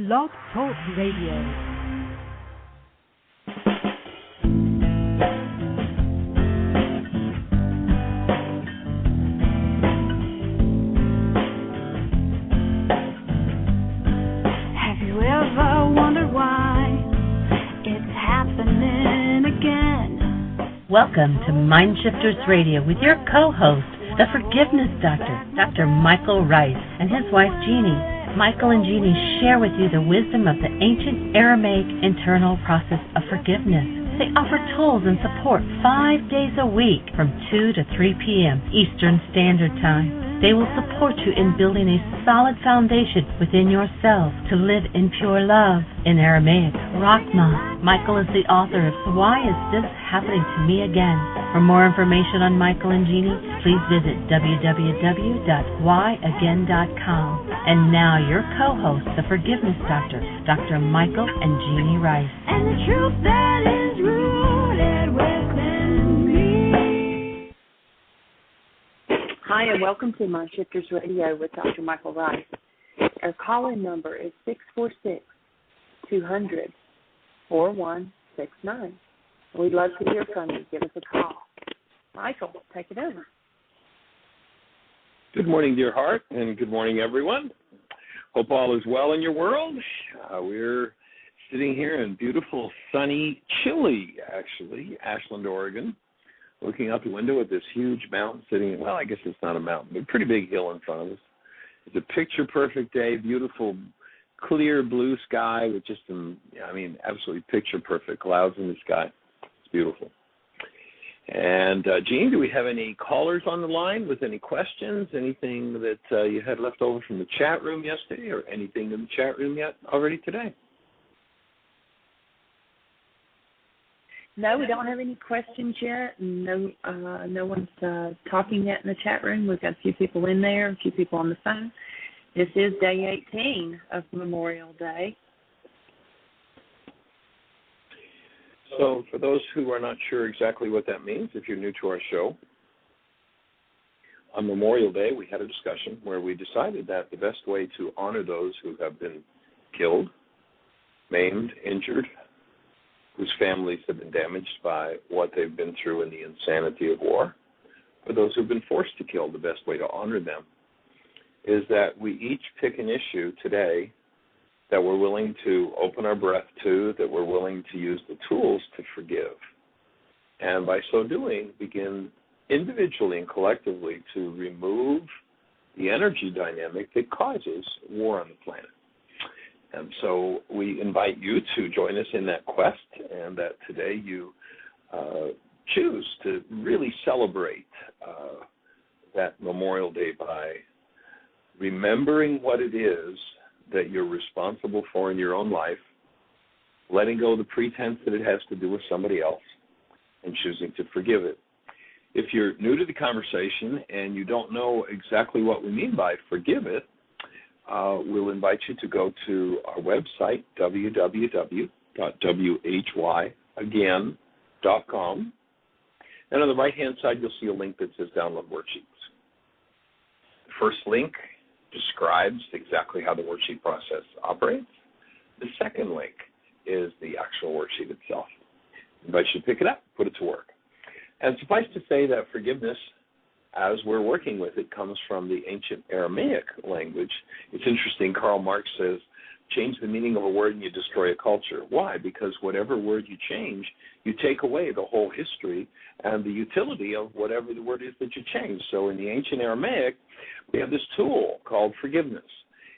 Blog Talk Radio. Welcome to MindShifters Radio with your co-host, the Forgiveness Doctor, Dr. Michael Ryce, and his wife, Jeanne. Michael and Jeanne share with you the wisdom of the ancient Aramaic internal process of forgiveness. They offer tools and support 5 days a week from 2 to 3 p.m. Eastern Standard Time. They will support you in building a solid foundation within yourself to live in pure love. In Aramaic, Rakhma. Michael is the author of Why Is This Happening to Me Again? For more information on Michael and Jeanne, please visit www.whyagain.com. And now your co-hosts, the Forgiveness Doctor, Dr. Michael and Jeanne Ryce. And the truth that is rooted within me. Hi, and welcome to MindShifters Radio with Dr. Michael Ryce. Our call-in number is 646-200-4169. We'd love to hear from you. Give us a call. Michael, take it over. Good morning, dear heart, and good morning, everyone. Hope all is well in your world. We're sitting here in beautiful, sunny, chilly, actually, Ashland, Oregon, looking out the window at this huge mountain sitting, well, I guess it's not a mountain, but a pretty big hill in front of us. It's a picture-perfect day, beautiful, clear blue sky with just some, absolutely picture-perfect clouds in the sky. It's beautiful. And, Jeanne, do we have any callers on the line with any questions, anything that you had left over from the chat room yesterday or anything in the chat room yet already today? No, we don't have any questions yet. No one's talking yet in the chat room. We've got a few people in there, a few people on the phone. This is day 18 of Memorial Day. So for those who are not sure exactly what that means, if you're new to our show, on Memorial Day we had a discussion where we decided that the best way to honor those who have been killed, maimed, injured, whose families have been damaged by what they've been through in the insanity of war, for those who've been forced to kill, the best way to honor them is that we each pick an issue today that we're willing to open our breath to, that we're willing to use the tools to forgive. And by so doing, begin individually and collectively to remove the energy dynamic that causes war on the planet. And so we invite you to join us in that quest, and that today you choose to really celebrate that Memorial Day by remembering what it is that you're responsible for in your own life, letting go of the pretense that it has to do with somebody else, and choosing to forgive it. If you're new to the conversation and you don't know exactly what we mean by forgive it, we'll invite you to go to our website, www.whyagain.com. And on the right-hand side, you'll see a link that says Download Worksheets. The first link describes exactly how the worksheet process operates. The second link is the actual worksheet itself. I invite you to pick it up, put it to work. And suffice to say that forgiveness, as we're working with it, comes from the ancient Aramaic language. It's interesting, Karl Marx says, change the meaning of a word and you destroy a culture. Why? Because whatever word you change, you take away the whole history and the utility of whatever the word is that you change. So in the ancient Aramaic, we have this tool called forgiveness.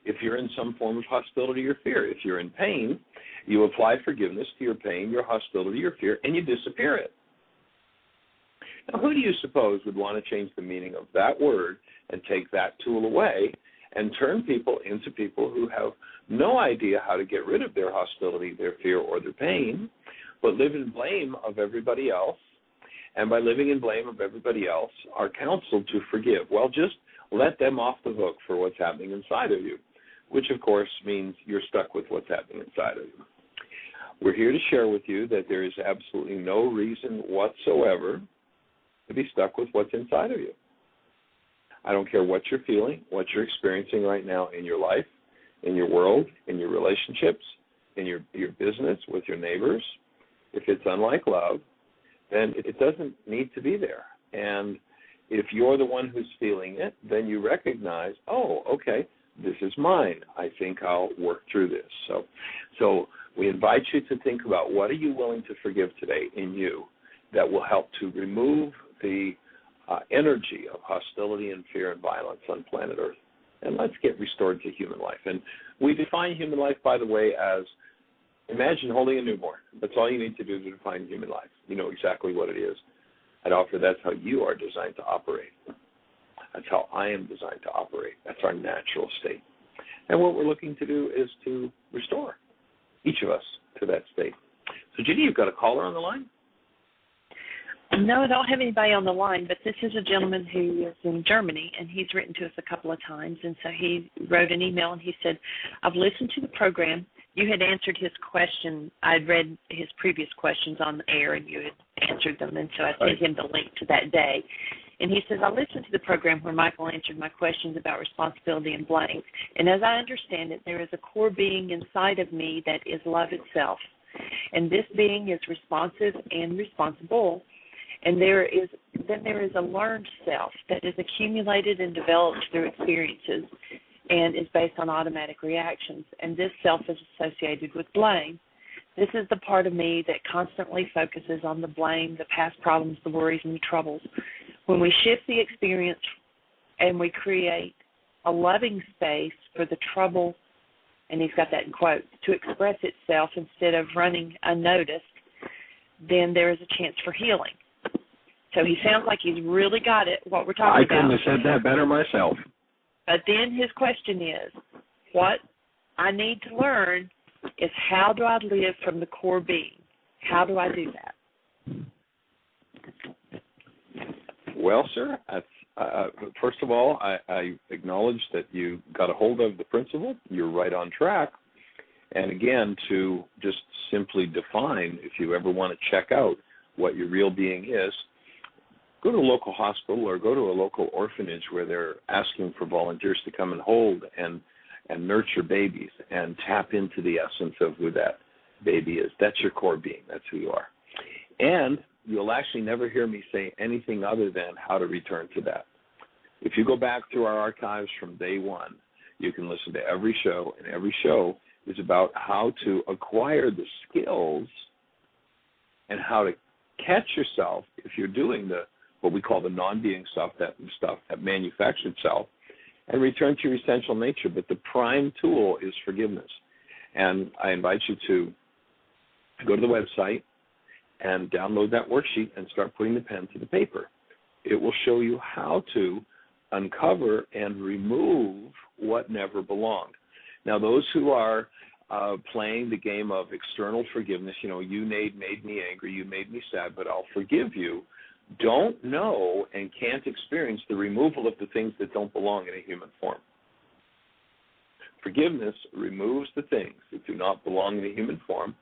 If you're in some form of hostility or fear, if you're in pain, you apply forgiveness to your pain, your hostility, your fear, and you disappear it. Now, who do you suppose would want to change the meaning of that word and take that tool away and turn people into people who have no idea how to get rid of their hostility, their fear, or their pain, but live in blame of everybody else, and by living in blame of everybody else are counseled to forgive? Well, just let them off the hook for what's happening inside of you, which, of course, means you're stuck with what's happening inside of you. We're here to share with you that there is absolutely no reason whatsoever to be stuck with what's inside of you. I don't care what you're feeling, what you're experiencing right now in your life, in your world, in your relationships, in your business, with your neighbors. If it's unlike love, then it doesn't need to be there. And if you're the one who's feeling it, then you recognize, oh, okay, this is mine. I think I'll work through this. So we invite you to think about, what are you willing to forgive today in you that will help to remove the energy of hostility and fear and violence on planet Earth. And let's get restored to human life. And we define human life, by the way, as, imagine holding a newborn. That's all you need to do to define human life. You know exactly what it is. I'd offer that's how you are designed to operate. That's how I am designed to operate. That's our natural state. And what we're looking to do is to restore each of us to that state. So, Jeanne, you've got a caller on the line? No, I don't have anybody on the line, but this is a gentleman who is in Germany, and he's written to us a couple of times. And so he wrote an email, and he said, I've listened to the program. You had answered his question. I'd read his previous questions on the air, and you had answered them, and so I sent him the link to that day. And he says, I listened to the program where Michael answered my questions about responsibility and blame. And as I understand it, there is a core being inside of me that is love itself. And this being is responsive and responsible. And there is a learned self that is accumulated and developed through experiences and is based on automatic reactions. And this self is associated with blame. This is the part of me that constantly focuses on the blame, the past problems, the worries, and the troubles. When we shift the experience and we create a loving space for the trouble, and he's got that in quotes, to express itself instead of running unnoticed, then there is a chance for healing. So he sounds like he's really got it, what we're talking about. I couldn't have said that better myself. But then his question is, what I need to learn is, how do I live from the core being? How do I do that? Well, sir, first of all, I acknowledge that you got a hold of the principle. You're right on track. And again, to just simply define, if you ever want to check out what your real being is, go to a local hospital or go to a local orphanage where they're asking for volunteers to come and hold and nurture babies and tap into the essence of who that baby is. That's your core being. That's who you are. And you'll actually never hear me say anything other than how to return to that. If you go back through our archives from day one, you can listen to every show, and every show is about how to acquire the skills and how to catch yourself if you're doing what we call the non-being stuff, that manufactured self, and return to your essential nature. But the prime tool is forgiveness. And I invite you to go to the website and download that worksheet and start putting the pen to the paper. It will show you how to uncover and remove what never belonged. Now, those who are playing the game of external forgiveness, you made me angry, you made me sad, but I'll forgive you, don't know and can't experience the removal of the things that don't belong in a human form. Forgiveness removes the things that do not belong in a human form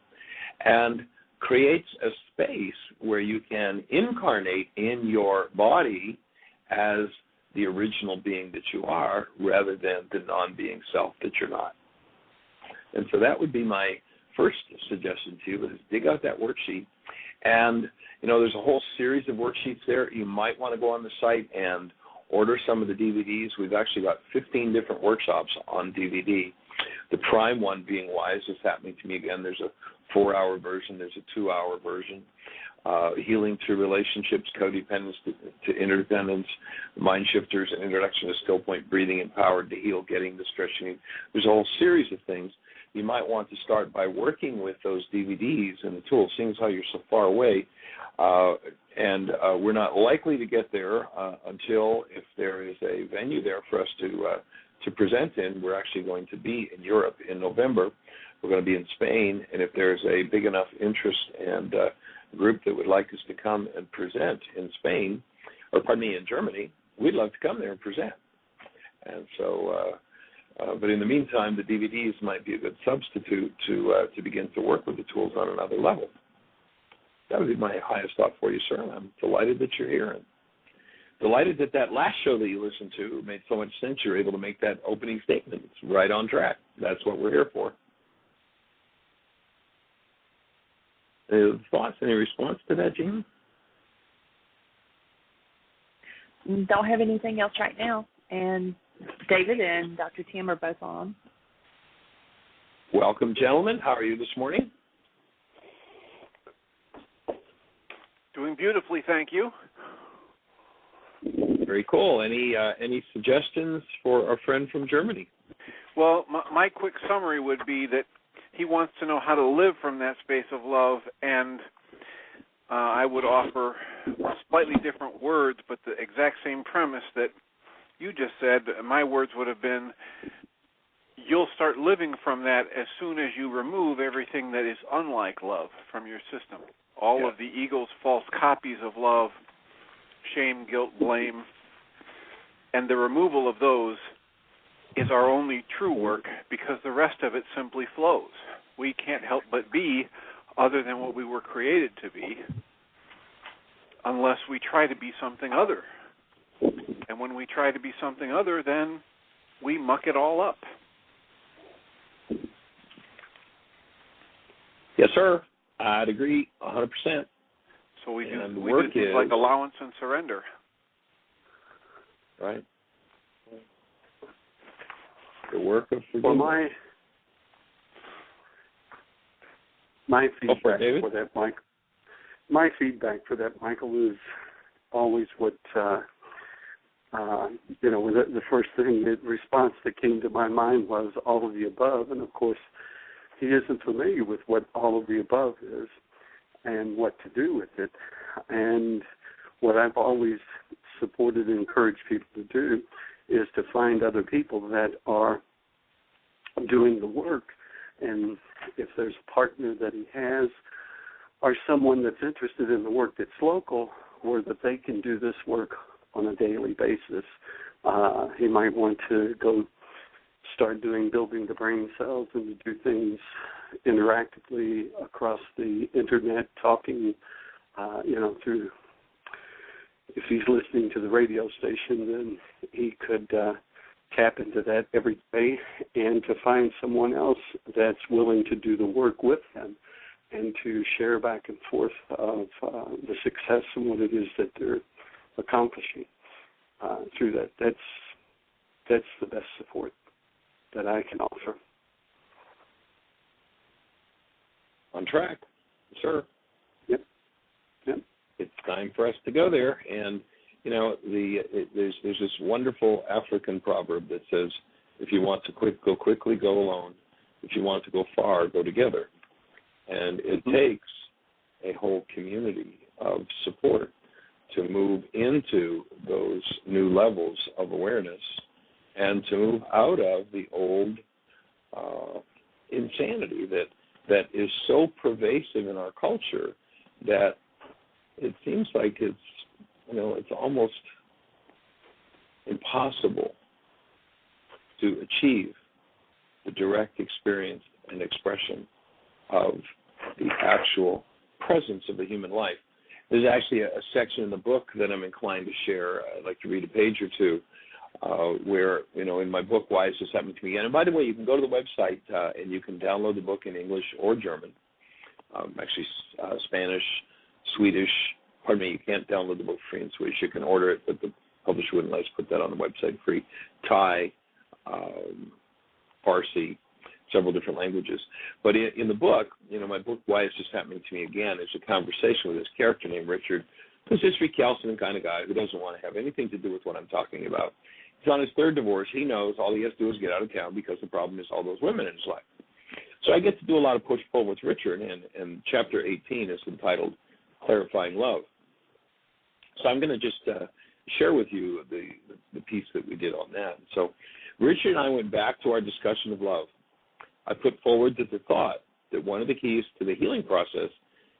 and creates a space where you can incarnate in your body as the original being that you are, rather than the non-being self that you're not. And so that would be my first suggestion to you, is dig out that worksheet. And, there's a whole series of worksheets there. You might want to go on the site and order some of the DVDs. We've actually got 15 different workshops on DVD. The prime one being Wise is happening to me again. There's a 4-hour version. There's a 2-hour version. Healing through relationships, codependence to interdependence, MindShifters, an introduction to still point breathing, empowered to heal, getting the stretching. There's a whole series of things. You might want to start by working with those DVDs and the tools, seeing as how you're so far away. And we're not likely to get there until, if there is a venue there for us to present in. We're actually going to be in Europe in November. We're going to be in Spain, and if there's a big enough interest and group that would like us to come and present in Spain, in Germany, we'd love to come there and present. And so, but in the meantime, the DVDs might be a good substitute to begin to work with the tools on another level. That would be my highest thought for you, sir. And I'm delighted that you're here, and delighted that last show that you listened to made so much sense. You're able to make that opening statement. It's right on track. That's what we're here for. Any thoughts, any response to that, Jeanne? Don't have anything else right now. And David and Dr. Tim are both on. Welcome, gentlemen. How are you this morning? Doing beautifully, thank you. Very cool. Any suggestions for our friend from Germany? Well, my quick summary would be that he wants to know how to live from that space of love, and I would offer slightly different words, but the exact same premise that you just said. My words would have been, you'll start living from that as soon as you remove everything that is unlike love from your system. All of the ego's false copies of love, shame, guilt, blame, and the removal of those is our only true work, because the rest of it simply flows. We can't help but be other than what we were created to be unless we try to be something other. And when we try to be something other, then we muck it all up. Yes, sir. I'd agree 100%. So we do things like allowance and surrender. Right. The work of forgiveness. Well, my feedback for that, Mike. My feedback for that, Michael, is always what the first thing, the response that came to my mind was all of the above, and of course, he isn't familiar with what all of the above is and what to do with it. And what I've always supported and encouraged people to do is to find other people that are doing the work. And if there's a partner that he has or someone that's interested in the work that's local, or that they can do this work on a daily basis, he might want to go start building the brain cells and to do things interactively across the internet, talking, through. If he's listening to the radio station, then he could tap into that every day, and to find someone else that's willing to do the work with him and to share back and forth of the success and what it is that they're accomplishing through that. That's the best support that I can offer. On track, sir. Yep. It's time for us to go there, and there's this wonderful African proverb that says, "If you want to go quickly, go alone. If you want to go far, go together." And it takes a whole community of support to move into those new levels of awareness and to move out of the old insanity that is so pervasive in our culture that it seems like it's almost impossible to achieve the direct experience and expression of the actual presence of the human life. There's actually a section in the book that I'm inclined to share. I'd like to read a page or two where, in my book, Why Is This Happening to Me Again? And by the way, you can go to the website and you can download the book in English or German, actually Spanish, Swedish. Pardon me, you can't download the book free in Swedish. You can order it, but the publisher wouldn't let us put that on the website free. Thai, Farsi, several different languages. But in the book, my book, Why Is This Happening to Me Again, is a conversation with this character named Richard, who's this recalcitrant kind of guy who doesn't want to have anything to do with what I'm talking about. He's on his third divorce. He knows all he has to do is get out of town because the problem is all those women in his life. So I get to do a lot of push-pull with Richard, and Chapter 18 is entitled Clarifying Love. So I'm going to just share with you the piece that we did on that. So Richard and I went back to our discussion of love. I put forward the thought that one of the keys to the healing process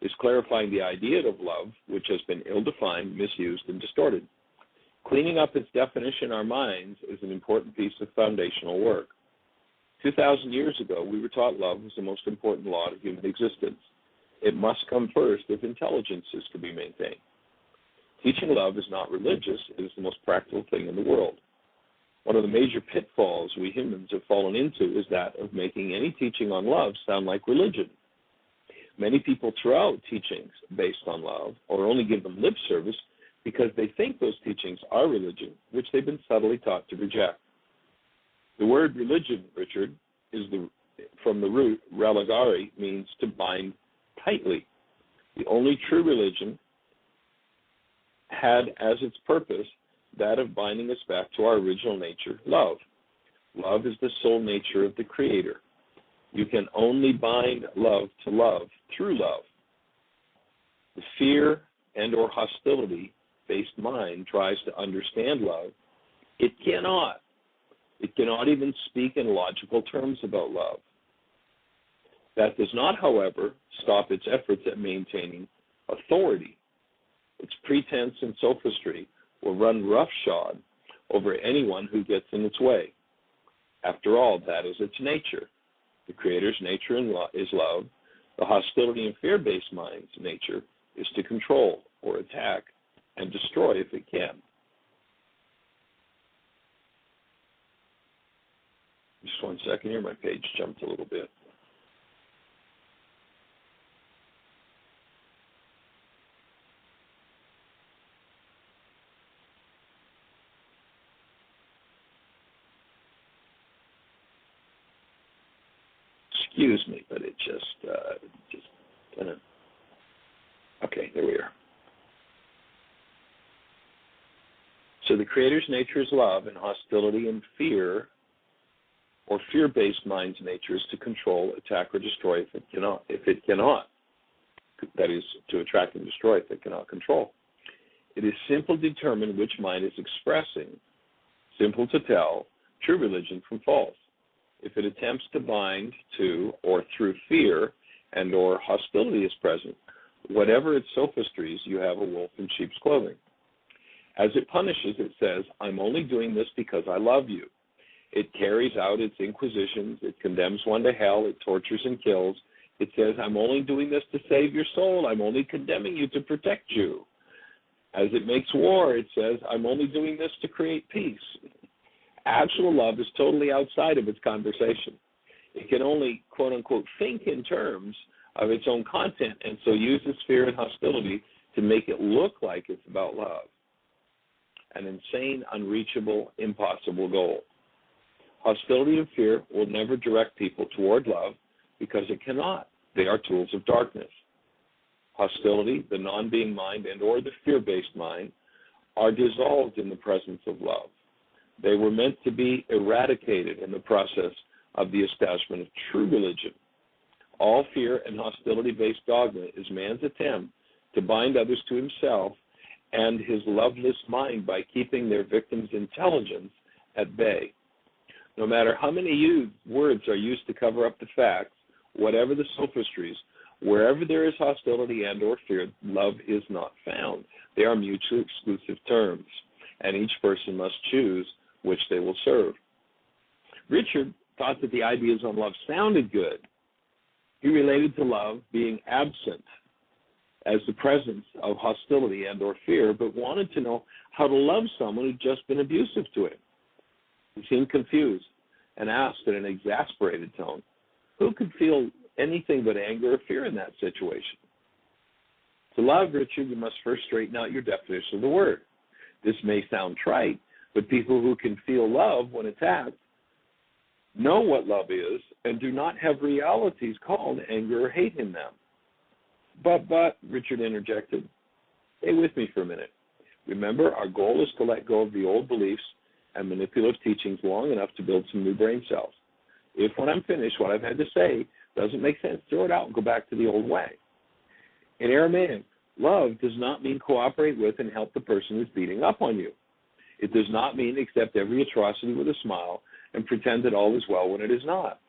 is clarifying the idea of love, which has been ill-defined, misused, and distorted. Cleaning up its definition in our minds is an important piece of foundational work. 2,000 years ago, we were taught love was the most important law of human existence. It must come first if intelligence is to be maintained. Teaching love is not religious. It is the most practical thing in the world. One of the major pitfalls we humans have fallen into is that of making any teaching on love sound like religion. Many people throw out teachings based on love or only give them lip service because they think those teachings are religion, which they've been subtly taught to reject. The word religion, Richard, is from the root religare, means to bind tightly. The only true religion had as its purpose that of binding us back to our original nature, love. Love is the soul nature of the Creator. You can only bind love to love through love. The fear and or hostility-based mind tries to understand love. It cannot. It cannot even speak in logical terms about love. That does not, however, stop its efforts at maintaining authority. Its pretense and sophistry will run roughshod over anyone who gets in its way. After all, that is its nature. The Creator's nature is love. The hostility and fear-based mind's nature is to control or attack and destroy if it can. Just 1 second here, my page jumped a little bit. Excuse me, but it just kind of, okay, there we are. So the Creator's nature is love, and hostility and fear, or fear-based mind's nature, is to control, attack, or destroy if it cannot. That is, to attract and destroy if it cannot control. It is simple to determine which mind is expressing, simple to tell, true religion from false. If it attempts to bind to or through fear and or hostility is present, whatever its sophistries, you have a wolf in sheep's clothing. As it punishes, it says, I'm only doing this because I love you. It carries out its inquisitions. It condemns one to hell. It tortures and kills. It says, I'm only doing this to save your soul. I'm only condemning you to protect you. As it makes war, it says, I'm only doing this to create peace. Actual love is totally outside of its conversation. It can only, quote unquote, think in terms of its own content, and so uses fear and hostility to make it look like it's about love. An insane, unreachable, impossible goal. Hostility and fear will never direct people toward love because it cannot. They are tools of darkness. Hostility, the non-being mind, and or the fear-based mind are dissolved in the presence of love. They were meant to be eradicated in the process of the establishment of true religion. All fear and hostility-based dogma is man's attempt to bind others to himself and his loveless mind by keeping their victim's intelligence at bay. No matter how many words are used to cover up the facts, whatever the sophistries, wherever there is hostility and or fear, love is not found. They are mutually exclusive terms, and each person must choose which they will serve. Richard thought that the ideas on love sounded good. He related to love being absent as the presence of hostility and or fear, but wanted to know how to love someone who'd just been abusive to him. He seemed confused and asked in an exasperated tone, who could feel anything but anger or fear in that situation? To love, Richard, you must first straighten out your definition of the word. This may sound trite, but people who can feel love when attacked know what love is and do not have realities called anger or hate in them. But, Richard interjected, stay with me for a minute. Remember, our goal is to let go of the old beliefs and manipulative teachings long enough to build some new brain cells. If when I'm finished, what I've had to say doesn't make sense, throw it out and go back to the old way. In Aramaic, love does not mean cooperate with and help the person who's beating up on you. It does not mean accept every atrocity with a smile and pretend that all is well when it is not.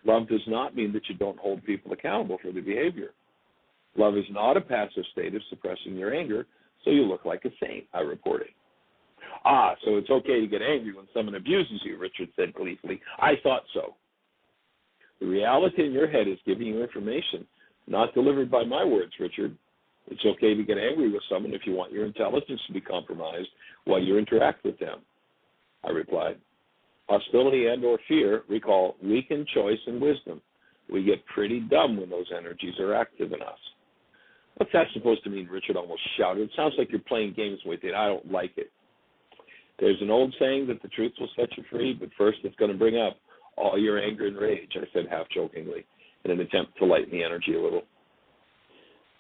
Love does not mean that you don't hold people accountable for their behavior. Love is not a passive state of suppressing your anger, so you look like a saint, I reported. So it's okay to get angry when someone abuses you, Richard said gleefully. I thought so. The reality in your head is giving you information, not delivered by my words, Richard. It's okay to get angry with someone if you want your intelligence to be compromised while you interact with them, I replied. Hostility and or fear, recall, weaken choice and wisdom. We get pretty dumb when those energies are active in us. What's that supposed to mean? Richard almost shouted. It sounds like you're playing games with it. I don't like it. There's an old saying that the truth will set you free, but first it's going to bring up all your anger and rage, I said half jokingly, in an attempt to lighten the energy a little.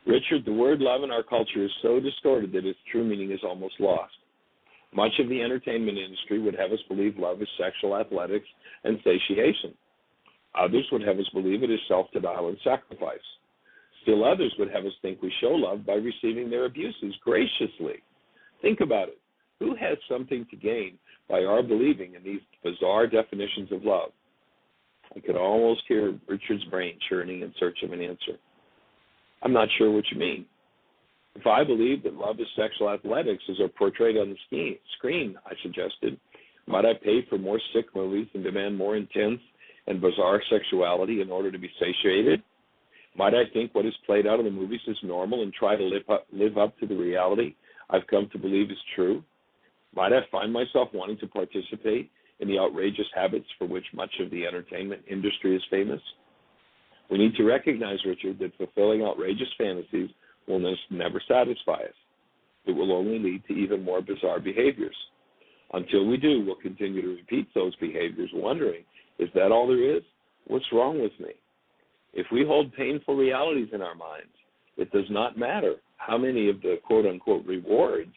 Richard, the word love in our culture is so distorted that its true meaning is almost lost. Much of the entertainment industry would have us believe love is sexual athletics and satiation. Others would have us believe it is self-denial and sacrifice. Still others would have us think we show love by receiving their abuses graciously. Think about it. Who has something to gain by our believing in these bizarre definitions of love? I could almost hear Richard's brain churning in search of an answer. I'm not sure what you mean. If I believe that love is sexual athletics as are portrayed on the screen, I suggested, might I pay for more sick movies and demand more intense and bizarre sexuality in order to be satiated? Might I think what is played out of the movies is normal and try to live up to the reality I've come to believe is true? Might I find myself wanting to participate in the outrageous habits for which much of the entertainment industry is famous? We need to recognize, Richard, that fulfilling outrageous fantasies will never satisfy us. It will only lead to even more bizarre behaviors. Until we do, we'll continue to repeat those behaviors, wondering, is that all there is? What's wrong with me? If we hold painful realities in our minds, it does not matter how many of the quote-unquote rewards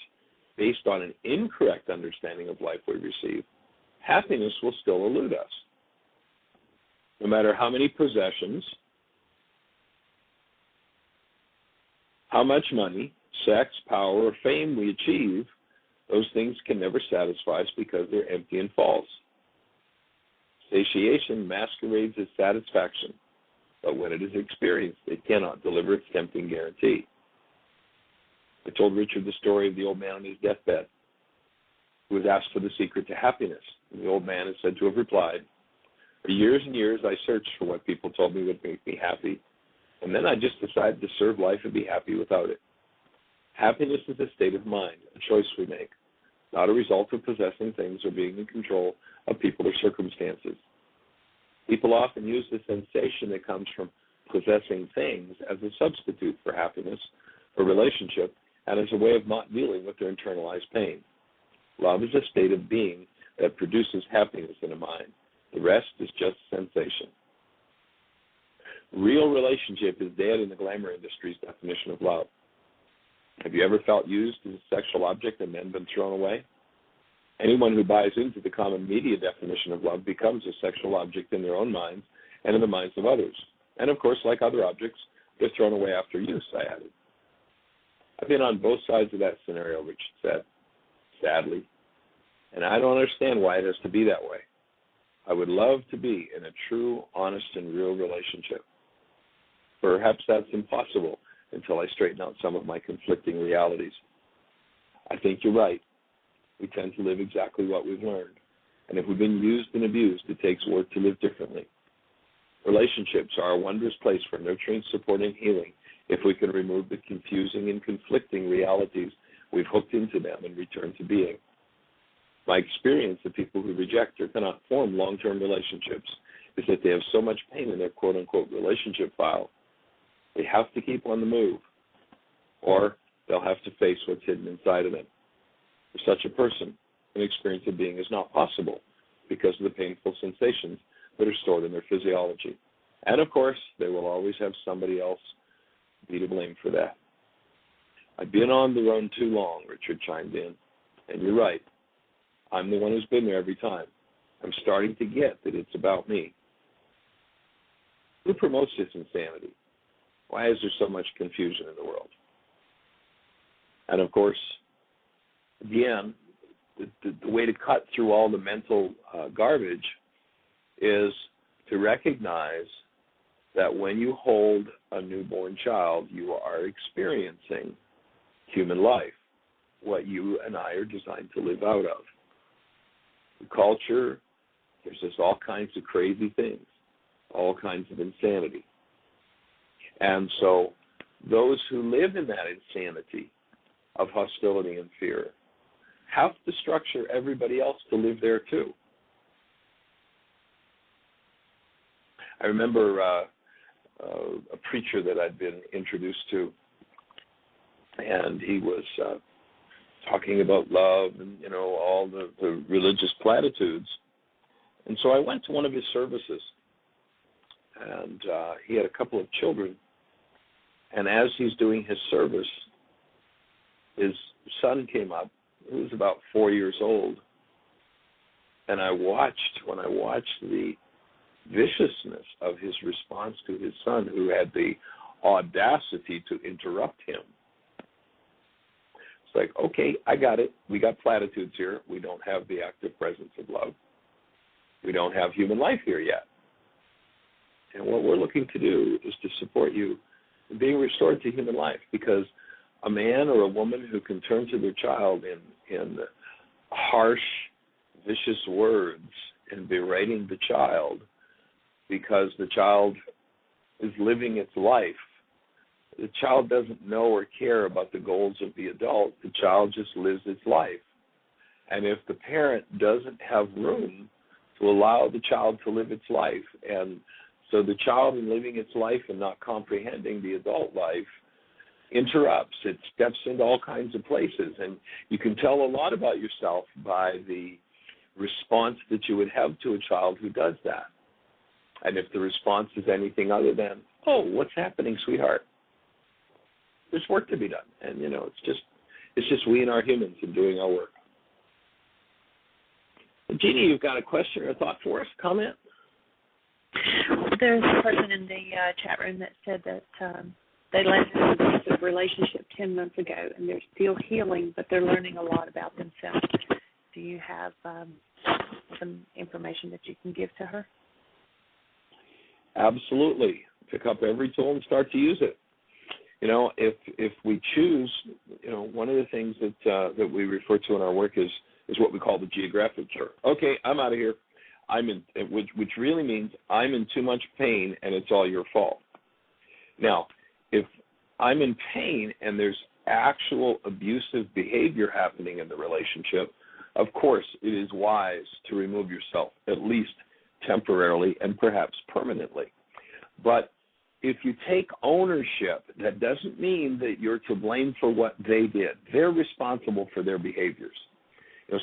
based on an incorrect understanding of life we receive. Happiness will still elude us. No matter how many possessions, how much money, sex, power, or fame we achieve, those things can never satisfy us because they're empty and false. Satiation masquerades as satisfaction, but when it is experienced, it cannot deliver its tempting guarantee. I told Richard the story of the old man on his deathbed who was asked for the secret to happiness, and the old man is said to have replied, "For years and years I searched for what people told me would make me happy, and then I just decided to serve life and be happy without it. Happiness is a state of mind, a choice we make, not a result of possessing things or being in control of people or circumstances. People often use the sensation that comes from possessing things as a substitute for happiness or relationship and as a way of not dealing with their internalized pain. Love is a state of being that produces happiness in a mind. The rest is just sensation." Real relationship is dead in the glamour industry's definition of love. Have you ever felt used as a sexual object and then been thrown away? Anyone who buys into the common media definition of love becomes a sexual object in their own minds and in the minds of others. And of course, like other objects, they're thrown away after use, I added. I've been on both sides of that scenario, Richard said, sadly, and I don't understand why it has to be that way. I would love to be in a true, honest, and real relationship. Perhaps that's impossible until I straighten out some of my conflicting realities. I think you're right. We tend to live exactly what we've learned. And if we've been used and abused, it takes work to live differently. Relationships are a wondrous place for nurturing, supporting, healing if we can remove the confusing and conflicting realities we've hooked into them and return to being. My experience of people who reject or cannot form long-term relationships is that they have so much pain in their quote-unquote relationship file, they have to keep on the move, or they'll have to face what's hidden inside of them. For such a person, an experience of being is not possible because of the painful sensations that are stored in their physiology. And of course, they will always have somebody else be to blame for that. I've been on the road too long, Richard chimed in. And you're right. I'm the one who's been there every time. I'm starting to get that it's about me. Who promotes this insanity? Why is there so much confusion in the world? And of course, again, the way to cut through all the mental garbage is to recognize that when you hold a newborn child, you are experiencing human life, what you and I are designed to live out of. The culture, there's just all kinds of crazy things, all kinds of insanity. And so those who live in that insanity of hostility and fear have to structure everybody else to live there too. I remember a preacher that I'd been introduced to, and he was talking about love and, all the religious platitudes. And so I went to one of his services, and he had a couple of children. And as he's doing his service, his son came up, who was about 4 years old. And when I watched the viciousness of his response to his son, who had the audacity to interrupt him. It's like, okay, I got it. We got platitudes here. We don't have the active presence of love. We don't have human life here yet. And what we're looking to do is to support you in being restored to human life, because a man or a woman who can turn to their child in harsh, vicious words and berating the child because the child is living its life. The child doesn't know or care about the goals of the adult. The child just lives its life. And if the parent doesn't have room to allow the child to live its life, and so the child in living its life and not comprehending the adult life interrupts, it steps into all kinds of places. And you can tell a lot about yourself by the response that you would have to a child who does that. And if the response is anything other than, oh, what's happening, sweetheart? There's work to be done. And, it's just we and our humans and doing our work. Jeannie, you've got a question or a thought for us? Comment? There's a person in the chat room that said that they left an abusive relationship 10 months ago, and they're still healing, but they're learning a lot about themselves. Do you have some information that you can give to her? Absolutely. Pick up every tool and start to use it. If we choose, one of the things that we refer to in our work is what we call the geographic cure. Okay, I'm out of here. Which really means I'm in too much pain and it's all your fault. Now, if I'm in pain and there's actual abusive behavior happening in the relationship, of course it is wise to remove yourself, at least temporarily and perhaps permanently. But if you take ownership, that doesn't mean that you're to blame for what they did. They're responsible for their behaviors.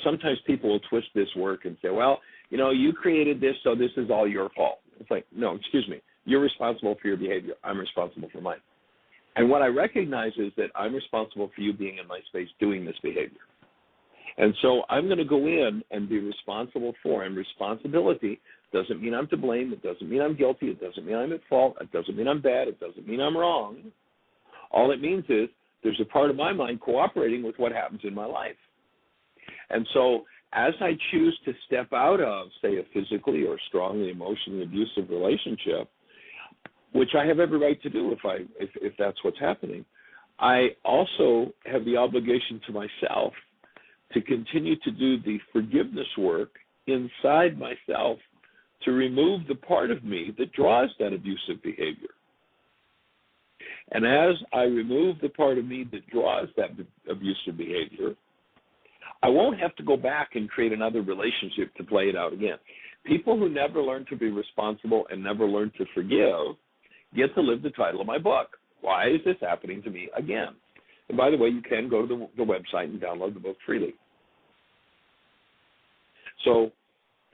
Sometimes people will twist this work and say, well, you created this, so this is all your fault. It's like, no, excuse me. You're responsible for your behavior. I'm responsible for mine. And what I recognize is that I'm responsible for you being in my space doing this behavior. And so I'm going to go in and be responsible for, and responsibility doesn't mean I'm to blame. It doesn't mean I'm guilty. It doesn't mean I'm at fault. It doesn't mean I'm bad. It doesn't mean I'm wrong. All it means is there's a part of my mind cooperating with what happens in my life. And so as I choose to step out of, say, a physically or strongly emotionally abusive relationship, which I have every right to do if that's what's happening, I also have the obligation to myself to continue to do the forgiveness work inside myself to remove the part of me that draws that abusive behavior. And as I remove the part of me that draws that abusive behavior, I won't have to go back and create another relationship to play it out again. People who never learn to be responsible and never learn to forgive get to live the title of my book. Why is this happening to me again? And by the way, you can go to the website and download the book freely. So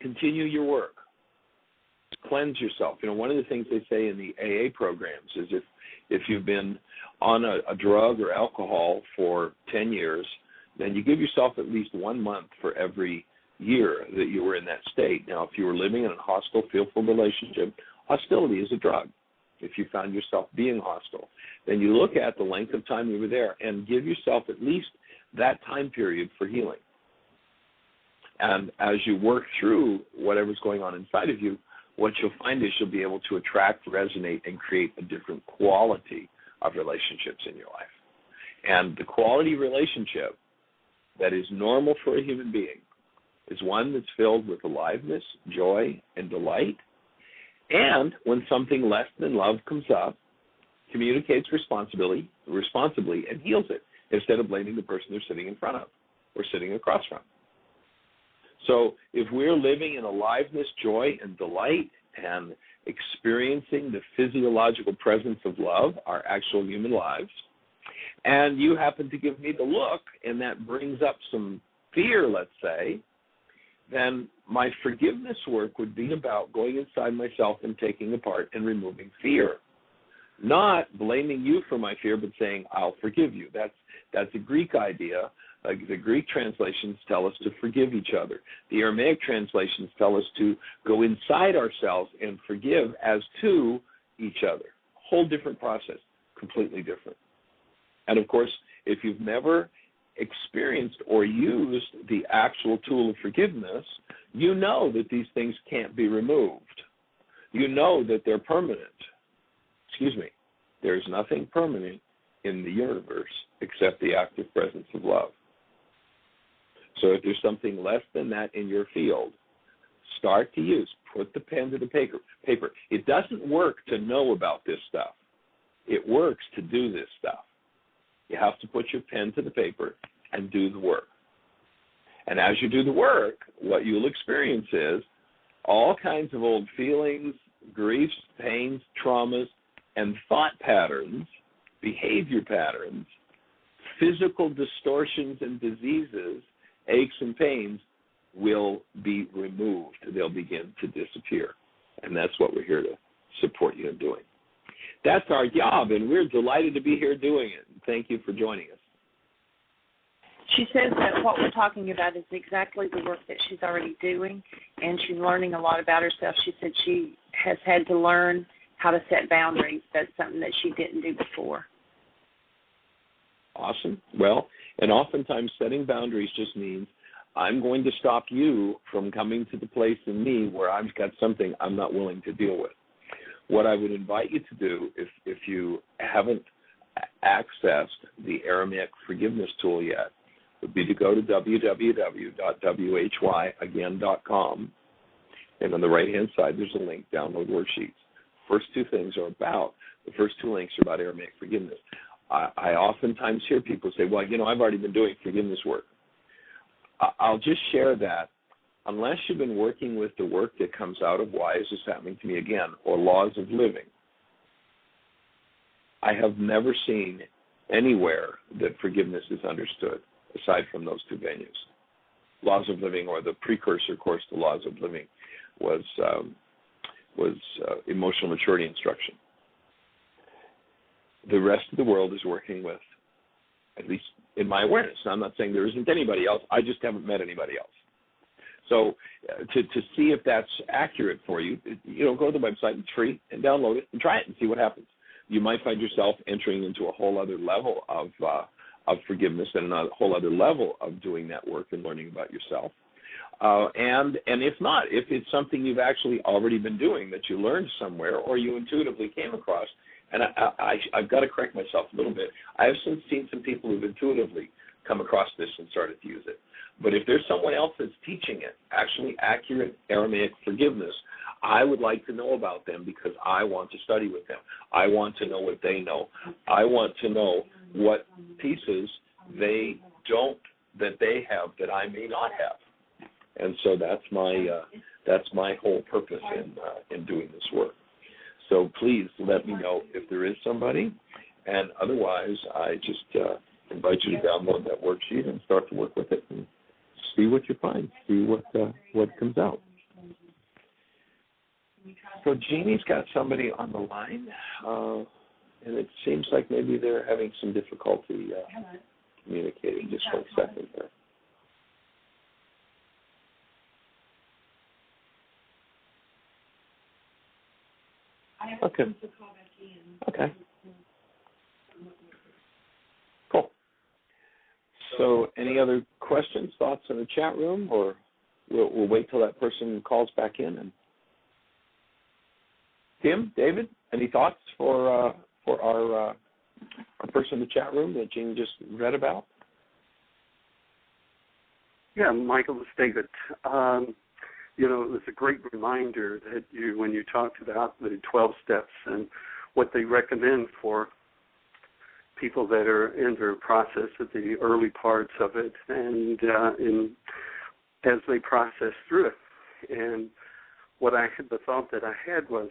continue your work. Cleanse yourself. One of the things they say in the AA programs is if you've been on a drug or alcohol for 10 years, then you give yourself at least 1 month for every year that you were in that state. Now, if you were living in a hostile, fearful relationship, hostility is a drug. If you found yourself being hostile, then you look at the length of time you were there and give yourself at least that time period for healing. And as you work through whatever's going on inside of you, what you'll find is you'll be able to attract, resonate, and create a different quality of relationships in your life. And the quality relationship that is normal for a human being is one that's filled with aliveness, joy, and delight. And when something less than love comes up, communicates responsibly and heals it instead of blaming the person they're sitting in front of or sitting across from. So if we're living in aliveness, joy, and delight and experiencing the physiological presence of love, our actual human lives, and you happen to give me the look, and that brings up some fear, let's say, then my forgiveness work would be about going inside myself and taking apart and removing fear. Not blaming you for my fear, but saying, I'll forgive you. That's a Greek idea. The Greek translations tell us to forgive each other. The Aramaic translations tell us to go inside ourselves and forgive as to each other. Whole different process, completely different. And of course, if you've never experienced or used the actual tool of forgiveness, you know that these things can't be removed. You know that they're permanent. There's nothing permanent in the universe except the active presence of love. So if there's something less than that in your field, start to use. Put the pen to the paper. It doesn't work to know about this stuff. It works to do this stuff. You have to put your pen to the paper and do the work. And as you do the work, what you'll experience is all kinds of old feelings, griefs, pains, traumas, and thought patterns, behavior patterns, physical distortions and diseases, aches and pains will be removed. They'll begin to disappear. And that's what we're here to support you in doing. That's our job, and we're delighted to be here doing it. Thank you for joining us. She says that what we're talking about is exactly the work that she's already doing, and she's learning a lot about herself. She said she has had to learn how to set boundaries. That's something that she didn't do before. Awesome. Well, and oftentimes setting boundaries just means I'm going to stop you from coming to the place in me where I've got something I'm not willing to deal with. What I would invite you to do, if you haven't accessed the Aramaic forgiveness tool yet, would be to go to www.whyagain.com, and on the right-hand side there's a link, download worksheets. First two things are about, the first two links are about Aramaic forgiveness. I oftentimes hear people say, well, I've already been doing forgiveness work. I'll just share that unless you've been working with the work that comes out of Why Is This Happening to Me Again, or Laws of Living, I have never seen anywhere that forgiveness is understood, aside from those two venues. Laws of Living, or the precursor course to Laws of Living, was emotional maturity instruction. The rest of the world is working with, at least in my awareness, I'm not saying there isn't anybody else, I just haven't met anybody else. So to see if that's accurate for you, go to the website, it's free, and download it and try it and see what happens. You might find yourself entering into a whole other level of forgiveness and a whole other level of doing that work and learning about yourself. And if not, if it's something you've actually already been doing that you learned somewhere or you intuitively came across, and I've got to correct myself a little bit. I have seen some people who've intuitively come across this and started to use it. But if there's someone else that's teaching it, actually accurate Aramaic forgiveness, I would like to know about them because I want to study with them. I want to know what they know. I want to know what pieces they don't, that they have that I may not have. And so that's my whole purpose in doing this work. So please let me know if there is somebody, and otherwise I just invite you to download that worksheet and start to work with it and see what you find, see what comes out. So Jeannie's got somebody on the line, and it seems like maybe they're having some difficulty communicating. Just 1 second there. Okay. Okay. Cool. So any other questions, thoughts in the chat room, or we'll wait till that person calls back in? And Tim, David, any thoughts for our person in the chat room that Jeanne just read about? Yeah, Michael, it's David. It was a great reminder that when you talked about the 12 steps and what they recommend for people that are in their process at the early parts of it and as they process through it. And the thought that I had was,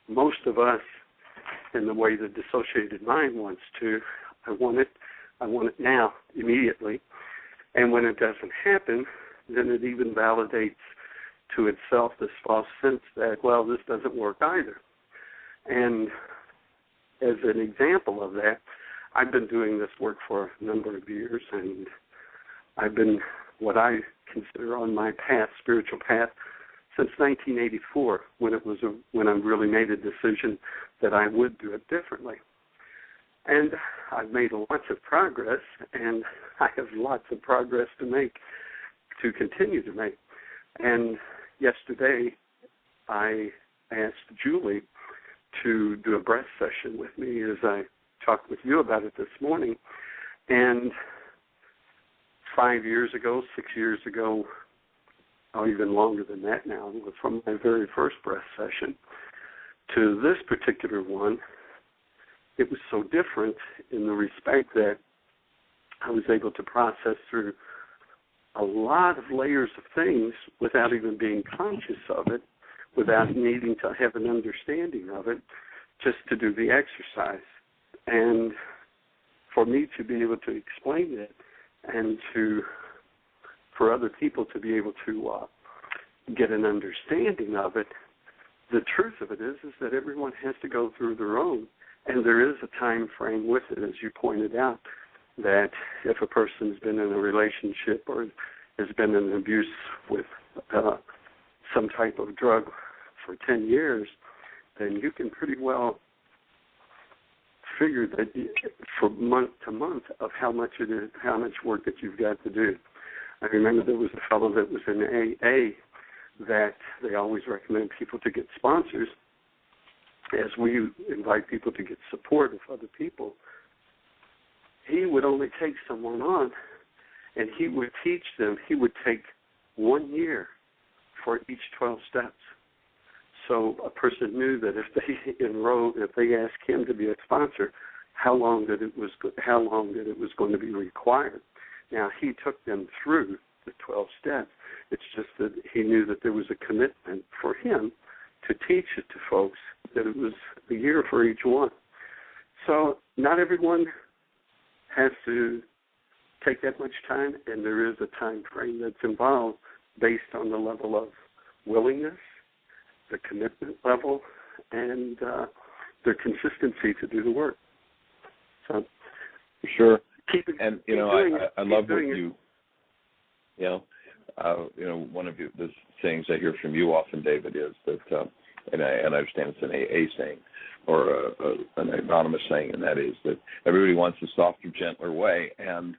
most of us, in the way the dissociated mind wants to, I want it now, immediately. And when it doesn't happen, then it even validates to itself this false sense that, well, this doesn't work either. And as an example of that, I've been doing this work for a number of years, and I've been what I consider on my path, spiritual path, since 1984, when I really made a decision that I would do it differently. And I've made lots of progress, and I have lots of progress to continue to make. And yesterday, I asked Julie to do a breath session with me as I talked with you about it this morning. And 5 years ago, 6 years ago, or even longer than that now, from my very first breath session to this particular one, it was so different in the respect that I was able to process through a lot of layers of things without even being conscious of it, without needing to have an understanding of it, just to do the exercise. And for me to be able to explain it and for other people to be able to get an understanding of it, the truth of it is that everyone has to go through their own. And there is a time frame with it, as you pointed out, that if a person's been in a relationship or has been in abuse with some type of drug for 10 years, then you can pretty well figure that for month to month of how much it is, how much work that you've got to do. I remember there was a fellow that was in AA that they always recommend people to get sponsors, as we invite people to get support of other people. He would only take someone on, and he would teach them. He would take 1 year for each 12 steps. So a person knew that if they asked him to be a sponsor, how long that it was going to be required. Now, he took them through the 12 steps. It's just that he knew that there was a commitment for him to teach it to folks, that it was a year for each one. So not everyone has to take that much time, and there is a time frame that's involved based on the level of willingness, the commitment level, and their consistency to do the work. So, sure. I love what you. One of the sayings I hear from you often, David, is that, and I understand it's an AA saying or an anonymous saying, and that is that everybody wants a softer, gentler way, and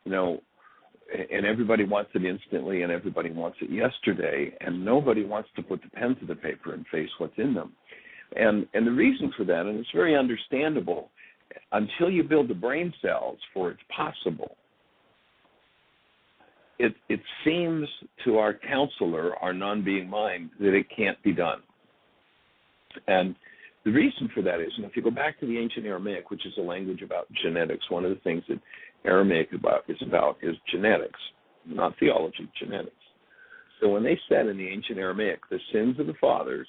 and everybody wants it instantly, and everybody wants it yesterday, and nobody wants to put the pen to the paper and face what's in them. And the reason for that, and it's very understandable, until you build the brain cells for it's possible, it seems to our counselor, our non-being mind, that it can't be done. And the reason for that is, and if you go back to the ancient Aramaic, which is a language about genetics, one of the things that Aramaic is genetics, not theology, genetics. So when they said in the ancient Aramaic, the sins of the fathers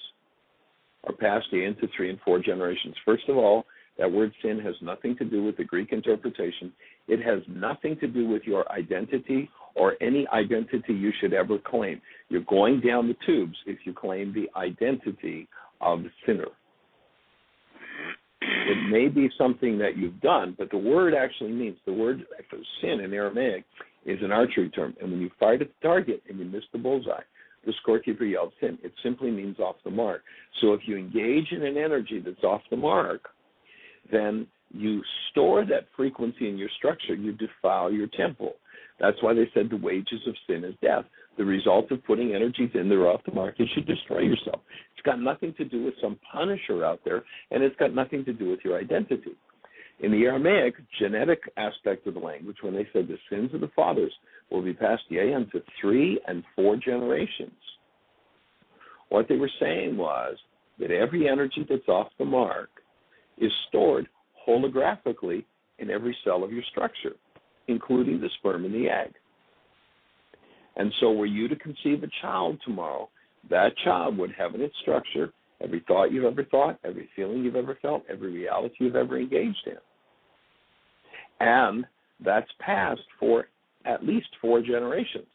are passed into 3 and 4 generations. First of all, that word sin has nothing to do with the Greek interpretation. It has nothing to do with your identity or any identity you should ever claim. You're going down the tubes if you claim the identity of the sinner. It may be something that you've done, but the word actually means, the word for sin in Aramaic is an archery term. And when you fired at the target and you missed the bullseye, the scorekeeper yelled sin. It simply means off the mark. So if you engage in an energy that's off the mark, then you store that frequency in your structure. You defile your temple. That's why they said the wages of sin is death. The result of putting energies in that are off the mark is you destroy yourself. It's got nothing to do with some punisher out there, and it's got nothing to do with your identity. In the Aramaic genetic aspect of the language, when they said the sins of the fathers will be passed into 3 and 4 generations, what they were saying was that every energy that's off the mark is stored holographically in every cell of your structure, including the sperm and the egg. And so were you to conceive a child tomorrow, that child would have in its structure every thought you've ever thought, every feeling you've ever felt, every reality you've ever engaged in. And that's passed for at least 4 generations.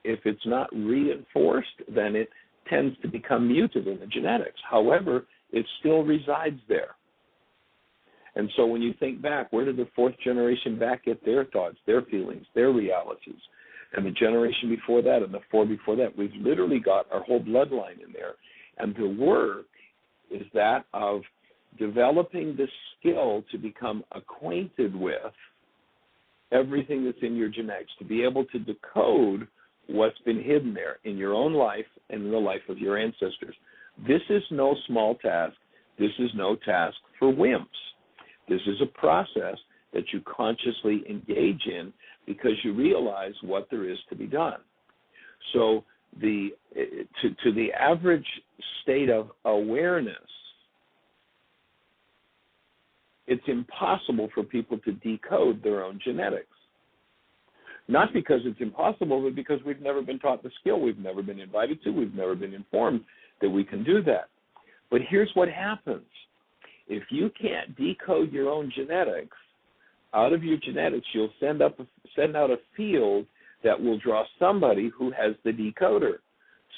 If it's not reinforced, then it tends to become muted in the genetics. However, it still resides there. And so when you think back, where did the 4th generation back get their thoughts, their feelings, their realities? And the generation before that and the 4 before that, we've literally got our whole bloodline in there. And the work is that of developing the skill to become acquainted with everything that's in your genetics, to be able to decode what's been hidden there in your own life and in the life of your ancestors. This is no small task. This is no task for wimps. This is a process that you consciously engage in because you realize what there is to be done. So to the average state of awareness, it's impossible for people to decode their own genetics. Not because it's impossible, but because we've never been taught the skill. We've never been invited to. We've never been informed that we can do that. But here's what happens. If you can't decode your own genetics, out of your genetics, you'll send out a field that will draw somebody who has the decoder,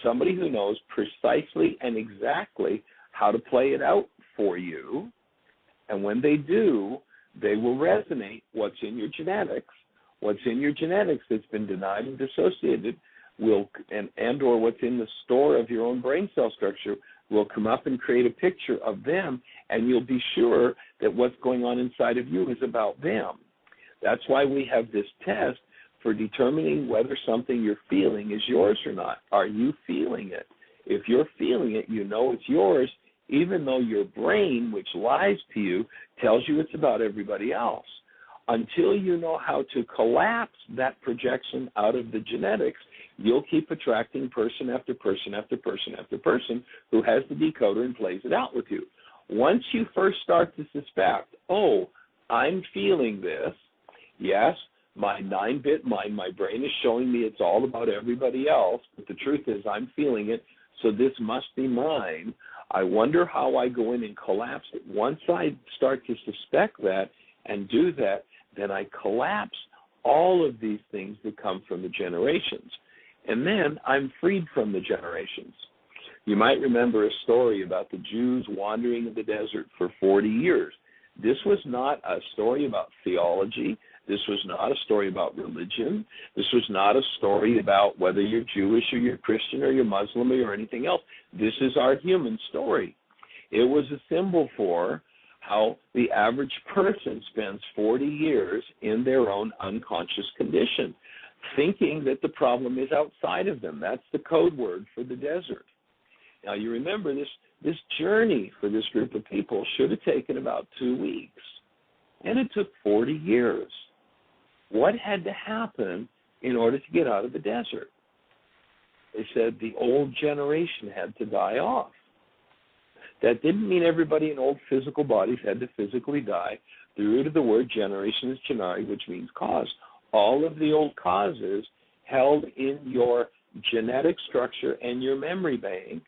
somebody who knows precisely and exactly how to play it out for you. And when they do, they will resonate what's in your genetics. What's in your genetics that's been denied and dissociated and or what's in the store of your own brain cell structure will come up and create a picture of them, and you'll be sure that what's going on inside of you is about them. That's why we have this test for determining whether something you're feeling is yours or not. Are you feeling it? If you're feeling it, you know it's yours, even though your brain, which lies to you, tells you it's about everybody else. Until you know how to collapse that projection out of the genetics, you'll keep attracting person after person after person after person who has the decoder and plays it out with you. Once you first start to suspect, oh, I'm feeling this, yes, my 9-bit mind, my brain is showing me it's all about everybody else, but the truth is I'm feeling it, so this must be mine. I wonder how I go in and collapse it. Once I start to suspect that and do that, then I collapse all of these things that come from the generations. And then I'm freed from the generations. You might remember a story about the Jews wandering in the desert for 40 years. This was not a story about theology. This was not a story about religion. This was not a story about whether you're Jewish or you're Christian or you're Muslim or anything else. This is our human story. It was a symbol for how the average person spends 40 years in their own unconscious condition, thinking that the problem is outside of them. That's the code word for the desert. Now, you remember this journey for this group of people should have taken about 2 weeks, and it took 40 years. What had to happen in order to get out of the desert? They said the old generation had to die off. That didn't mean everybody in old physical bodies had to physically die. The root of the word generation is genari, which means cause. All of the old causes held in your genetic structure and your memory bank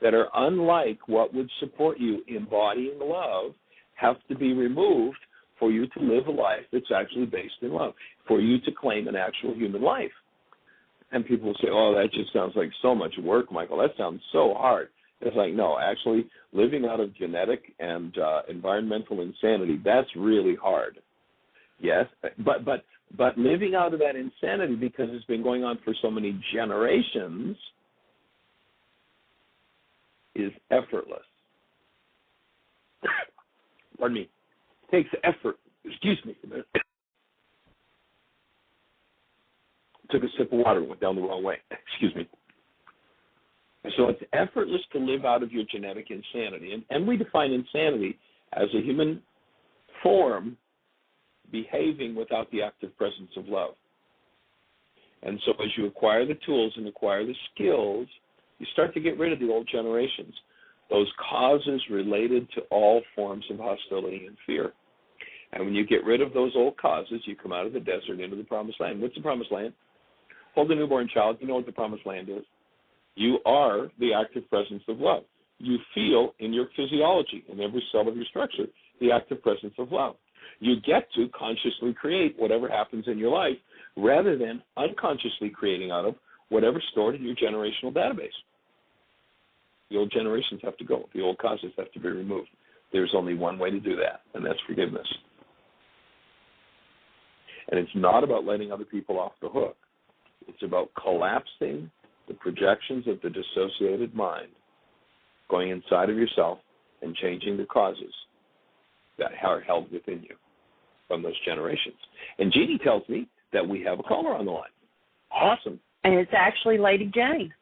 that are unlike what would support you embodying love have to be removed for you to live a life that's actually based in love, for you to claim an actual human life. And people will say, oh, that just sounds like so much work, Michael. That sounds so hard. It's like, no, actually, living out of genetic and environmental insanity, that's really hard. Yes, but living out of that insanity, because it's been going on for so many generations, is effortless. Pardon me. It takes effort. Excuse me. Took a sip of water and went down the wrong way. Excuse me. So it's effortless to live out of your genetic insanity. And we define insanity as a human form behaving without the active presence of love. And so as you acquire the tools and acquire the skills, you start to get rid of the old generations, those causes related to all forms of hostility and fear. And when you get rid of those old causes, you come out of the desert into the promised land. What's the promised land? Hold a newborn child. You know what the promised land is. You are the active presence of love. You feel in your physiology, in every cell of your structure, the active presence of love. You get to consciously create whatever happens in your life rather than unconsciously creating out of whatever's stored in your generational database. The old generations have to go. The old causes have to be removed. There's only one way to do that, and that's forgiveness. And it's not about letting other people off the hook. It's about collapsing the projections of the dissociated mind, going inside of yourself and changing the causes that are held within you from those generations. And Jeanne tells me that we have a caller on the line. Awesome. And it's actually Lady Jeanne.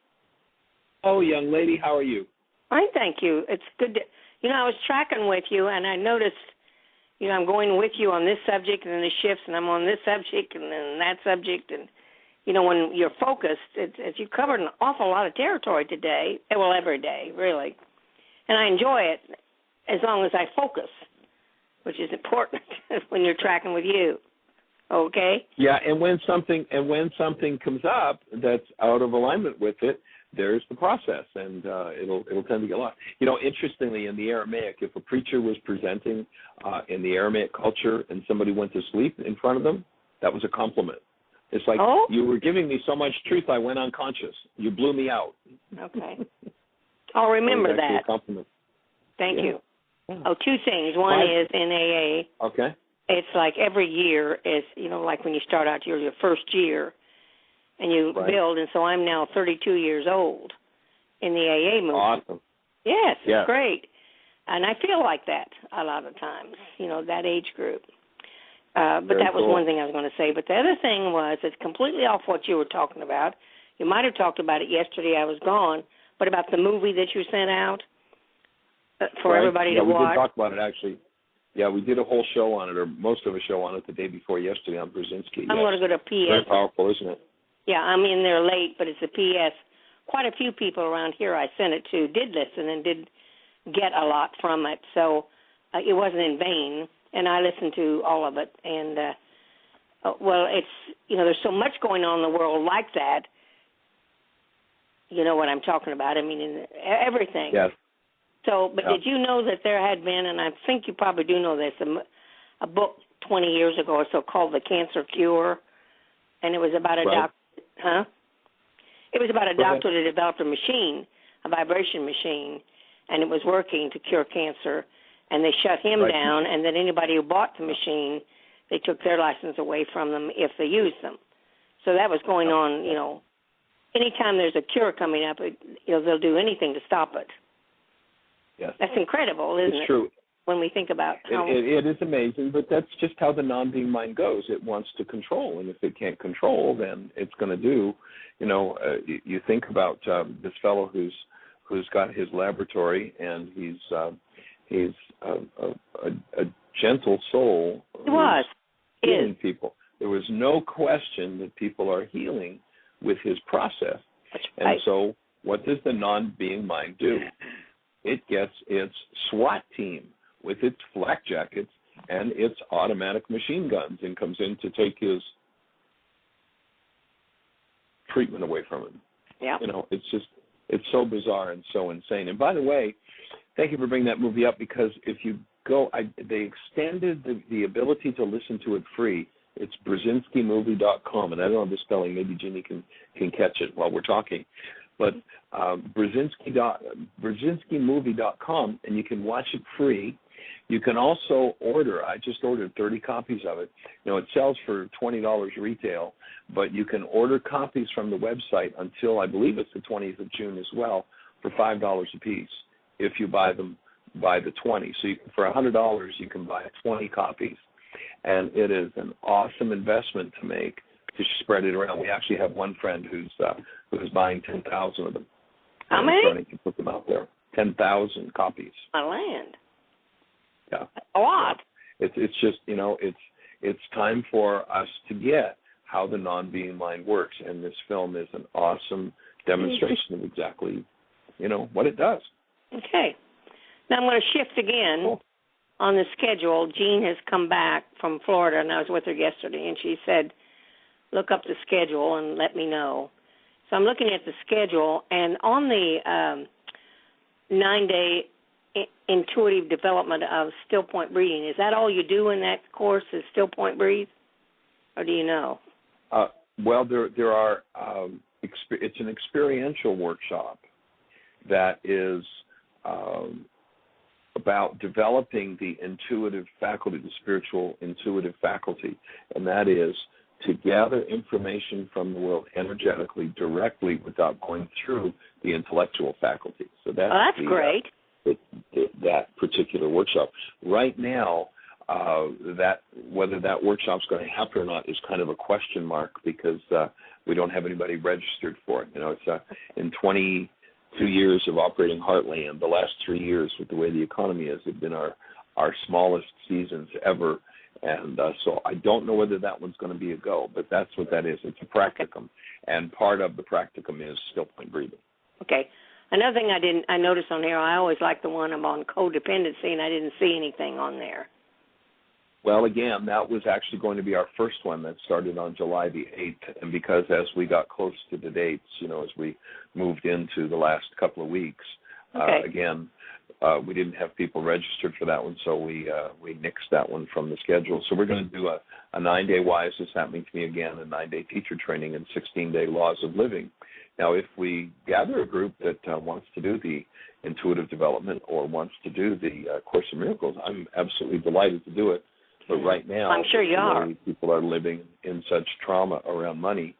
Oh, young lady, how are you? Fine, thank you. It's good to, I was tracking with you, and I noticed, I'm going with you on this subject and then the shifts, and I'm on this subject and then that subject. And, when you're focused, you covered an awful lot of territory today, well, every day, really. And I enjoy it as long as I focus, which is important when you're tracking with you. Okay? Yeah, and when something comes up that's out of alignment with it, there's the process, and it'll tend to get lost. Interestingly, in the Aramaic, if a preacher was presenting in the Aramaic culture and somebody went to sleep in front of them, that was a compliment. It's like, You were giving me so much truth, I went unconscious. You blew me out. Okay. I'll remember that. A compliment. Thank you. Yeah. Oh, two things. One is in AA. Okay. It's like every year is, like when you start out your first year, and you build, and so I'm now 32 years old in the AA movement. Awesome. Yes, it's great. And I feel like that a lot of times, that age group. But that was one thing I was going to say. But the other thing was, it's completely off what you were talking about. You might have talked about it yesterday. I was gone. But about the movie that you sent out for everybody to watch. We did talk about it, actually. Yeah, we did a whole show on it, or most of a show on it the day before yesterday on Brzezinski. I'm going to go to PS. Very powerful, isn't it? Yeah, I'm in there late, but it's a PS. Quite a few people around here I sent it to did listen and did get a lot from it. So it wasn't in vain, and I listened to all of it. And, it's, there's so much going on in the world like that. You know what I'm talking about. I mean, in everything. Yes. So, but did you know that there had been, and I think you probably do know this, a book 20 years ago or so called The Cancer Cure, and it was about a doctor. Huh? It was about a doctor that developed a machine, a vibration machine, and it was working to cure cancer. And they shut him down, and then anybody who bought the machine, they took their license away from them if they used them. So that was going on, Anytime there's a cure coming up, they'll do anything to stop it. Yes. That's incredible, isn't it? It's true. When we think about how... It is amazing, but that's just how the non-being mind goes. It wants to control, and if it can't control, then it's going to do, you think about this fellow who's got his laboratory, and he's a gentle soul. He was. Healing people. There was no question that people are healing with his process. And so what does the non-being mind do? It gets its SWAT team with its flak jackets and its automatic machine guns and comes in to take his treatment away from him. Yeah. It's so bizarre and so insane. And by the way, thank you for bringing that movie up, because if you go, they extended the ability to listen to it free. It's brzezinskimovie.com, and I don't know the spelling. Maybe Jeanne can catch it while we're talking. But brzezinskimovie.com, and you can watch it free. You can also order. I just ordered 30 copies of it. It sells for $20 retail, but you can order copies from the website until, I believe it's the 20th of June as well, for $5 a piece if you buy them by the 20. So for $100, you can buy 20 copies. And it is an awesome investment to make to spread it around. We actually have one friend who's buying 10,000 of them. How many? Starting to put them out there. 10,000 copies. My land. Yeah. A lot. It's just, it's time for us to get how the non-being mind works. And this film is an awesome demonstration of exactly, what it does. Okay. Now I'm going to shift again. Cool. On the schedule. Jeanne has come back from Florida, and I was with her yesterday, and she said, look up the schedule and let me know. So I'm looking at the schedule, and on the 9-day intuitive development of still point breathing, is that all you do in that course is still point breathe, or do you know? Well, there are. It's an experiential workshop that is about developing the intuitive faculty, the spiritual intuitive faculty, and that is to gather information from the world energetically, directly, without going through the intellectual faculty. So that's great. That particular workshop. Right now, that whether that workshop's going to happen or not is kind of a question mark because we don't have anybody registered for it. It's in 22 years of operating Heartland, the last 3 years with the way the economy is, have been our smallest seasons ever. And so I don't know whether that one's going to be a go, but that's what that is. It's a practicum, and part of the practicum is still point breathing. Okay. Another thing I noticed on here, I always like the one on codependency, and I didn't see anything on there. Well, again, that was actually going to be our first one that started on July the 8th, and because as we got close to the dates, as we moved into the last couple of weeks, again, we didn't have people registered for that one, so we nixed that one from the schedule. So we're going to do a 9-day WISE is happening to me again, a 9-day teacher training, and 16-day laws of living. Now, if we gather a group that wants to do the intuitive development or wants to do the Course in Miracles, I'm absolutely delighted to do it. But right now, I'm sure you are. People are living in such trauma around money.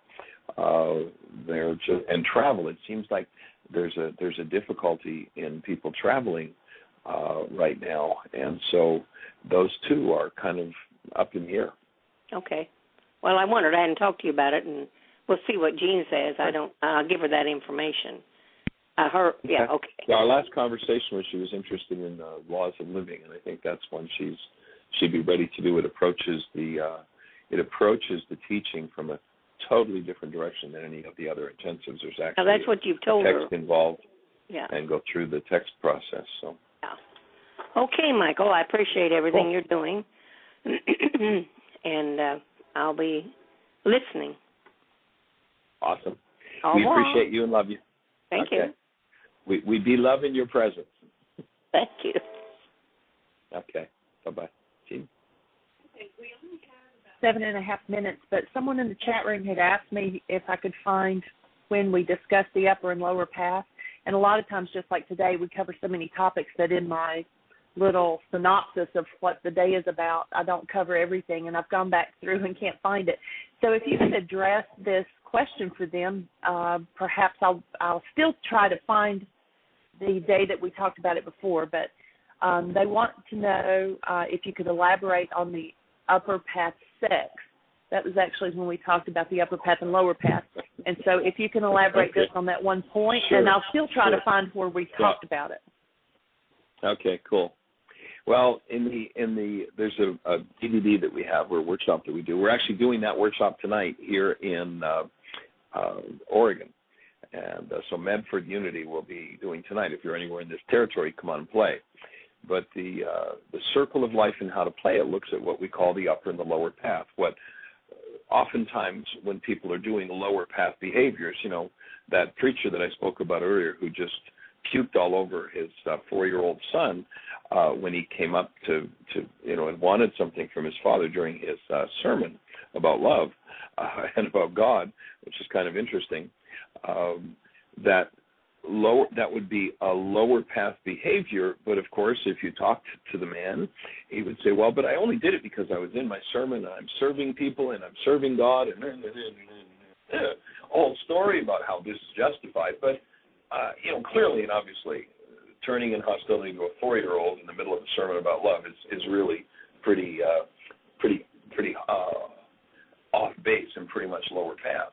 They're just, and travel. It seems like there's a difficulty in people traveling right now, and so those two are kind of up in the air. Okay. Well, I wondered. I hadn't talked to you about it, and we'll see what Jeanne says. I'll give her that information. Yeah. Okay. Yeah, our last conversation was she was interested in laws of living, and I think that's one she'd be ready to do. It approaches the teaching from a totally different direction than any of the other intensives. There's actually that's what you've told text her. Involved, yeah, and go through the text process. So. Yeah. Okay, Michael. I appreciate everything you're doing, and I'll be listening. Awesome. We appreciate you and love you. Thank you. We be loving your presence. Thank you. Okay. Bye-bye. Jeanne? We only have about 7.5 minutes, but someone in the chat room had asked me if I could find when we discuss the upper and lower path. And a lot of times, just like today, we cover so many topics that in my little synopsis of what the day is about, I don't cover everything, and I've gone back through and can't find it. So if you could address this question for them, perhaps I'll still try to find the day that we talked about it before, but they want to know if you could elaborate on the upper path sex. That was actually when we talked about the upper path and lower path. And so if you can elaborate just on that one point, and I'll still try to find where we talked about it. Okay, cool. Well, there's a DVD that we have, or a workshop that we do. We're actually doing that workshop tonight here in Oregon. And so Medford Unity will be doing tonight. If you're anywhere in this territory, come on and play. But the circle of life and how to play it looks at what we call the upper and the lower path. What oftentimes when people are doing lower path behaviors, that preacher that I spoke about earlier who just puked all over his 4-year-old son when he came up to and wanted something from his father during his sermon about love and about God, which is kind of interesting. That would be a lower path behavior, but of course, if you talked to the man, he would say, well, but I only did it because I was in my sermon, and I'm serving people, and I'm serving God, and whole story about how this is justified. But, clearly and obviously, turning in hostility to a 4-year-old in the middle of a sermon about love is really pretty off base and pretty much lower path.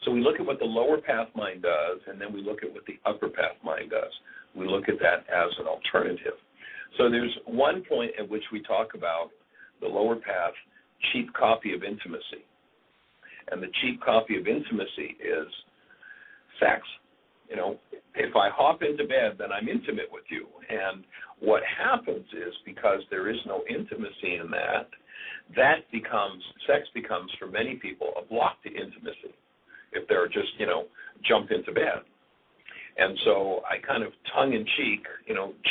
So we look at what the lower path mind does, and then we look at what the upper path mind does. We look at that as an alternative. So there's one point at which we talk about the lower path cheap copy of intimacy. And the cheap copy of intimacy is sex. If I hop into bed, then I'm intimate with you. And what happens is, because there is no intimacy in that, sex becomes for many people a block to intimacy. if they're just, jump into bed. And so I kind of tongue-in-cheek,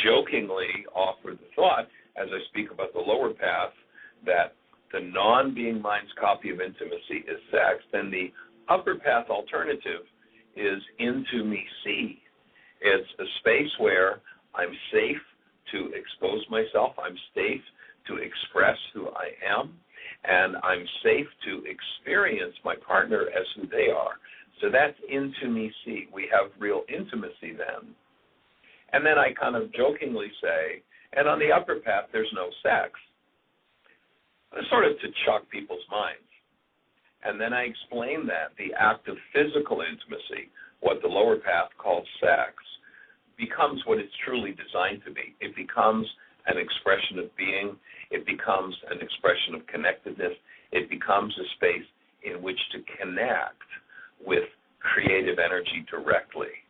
jokingly offer the thought, as I speak about the lower path, that the non-being mind's copy of intimacy is sex, then the upper path alternative is into me see. It's a space where I'm safe to expose myself, I'm safe to express who I am, and I'm safe to experience my partner as who they are. So that's into me see. We have real intimacy then. And then I kind of jokingly say, and on the upper path, there's no sex. Sort of to shock people's minds. And then I explain that the act of physical intimacy, what the lower path calls sex, becomes what it's truly designed to be. It becomes an expression of being. It becomes an expression of connectedness. It becomes a space in which to connect with creative energy directly.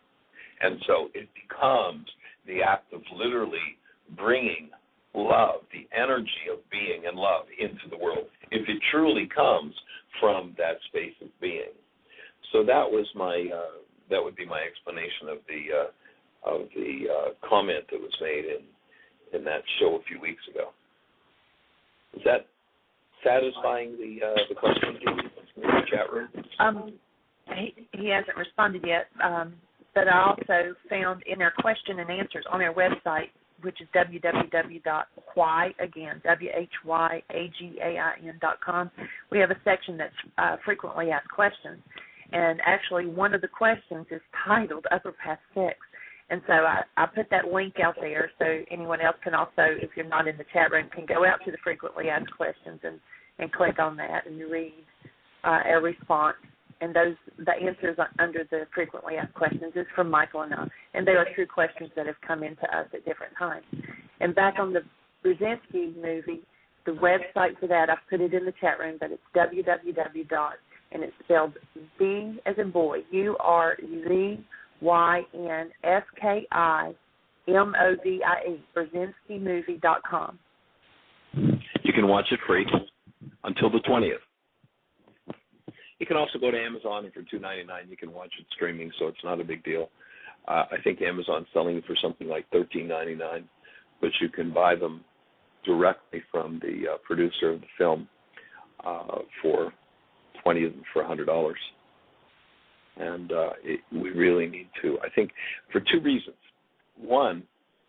And so it becomes the act of literally bringing love, the energy of being and love into the world, if it truly comes from that space of being. So that was that would be my explanation of the comment that was made in that show a few weeks ago. Is that satisfying the question in the chat room? He hasn't responded yet, but I also found in our question and answers on our website, which is www.whyagain.com, we have a section that's frequently asked questions. And actually, one of the questions is titled Upper Path Sex. And so I put that link out there so anyone else can also, if you're not in the chat room, can go out to the frequently asked questions and click on that and read our response. And the answers under the frequently asked questions is from Michael and I. And they are true questions that have come into us at different times. And back on the Brzezinski movie, the website for that, I've put it in the chat room, but it's www. And it's spelled B as in boy, URZYNSKIMOVIE, BrzezinskiMovie.com. You can watch it free until the 20th. You can also go to Amazon, and for $2.99 you can watch it streaming, so it's not a big deal. I think Amazon's selling it for something like $13.99, but you can buy them directly from the producer of the film for $20 of them for $100. And we really need to, I think, for two reasons. One,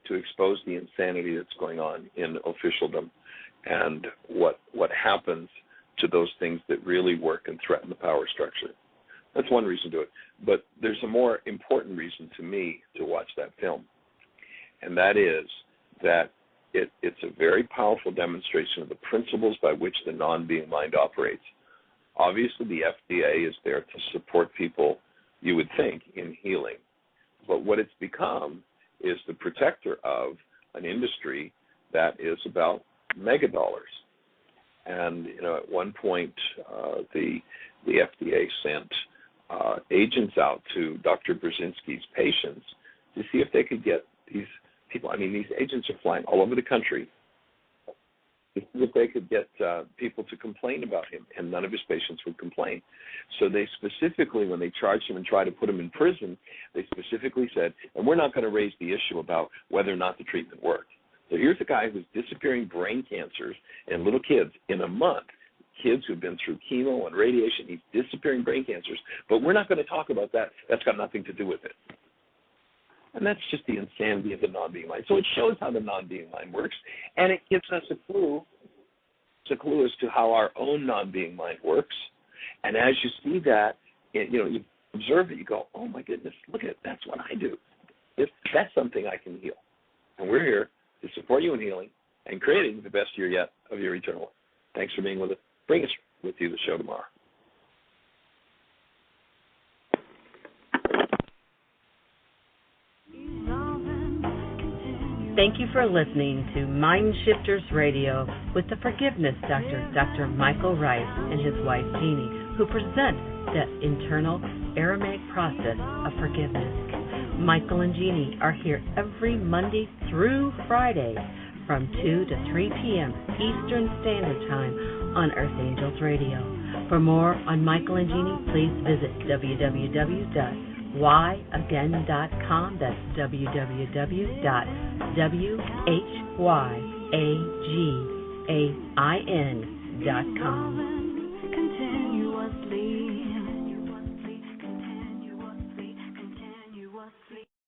to expose the insanity that's going on in officialdom and what happens to those things that really work and threaten the power structure. That's one reason to do it. But there's a more important reason to me to watch that film, and that is that it's a very powerful demonstration of the principles by which the non-being mind operates. Obviously, the FDA is there to support people, you would think, in healing. But what it's become is the protector of an industry that is about megadollars. And, at one point, the FDA sent agents out to Dr. Brzezinski's patients to see if they could get these people. I mean, these agents are flying all over the country. If they could get people to complain about him, and none of his patients would complain. So they specifically, when they charged him and tried to put him in prison, they specifically said, and we're not going to raise the issue about whether or not the treatment worked. So here's a guy who's disappearing brain cancers in little kids in a month, kids who've been through chemo and radiation, he's disappearing brain cancers, but we're not going to talk about that. That's got nothing to do with it. And that's just the insanity of the non-being mind. So it shows how the non-being mind works, and it gives us a clue. It's a clue as to how our own non-being mind works. And as you see that, you observe it, you go, oh, my goodness, look at it. That's what I do. That's something I can heal. And we're here to support you in healing and creating the best year yet of your eternal life. Thanks for being with us. Bring us with you the show tomorrow. Thank you for listening to MindShifters Radio with the Forgiveness Doctor, Dr. Michael Ryce, and his wife, Jeanne, who present the internal Aramaic process of forgiveness. Michael and Jeanne are here every Monday through Friday from 2 to 3 p.m. Eastern Standard Time on Earth Angels Radio. For more on Michael and Jeanne, please visit www.whyagain.com. That's www.whyagain.com.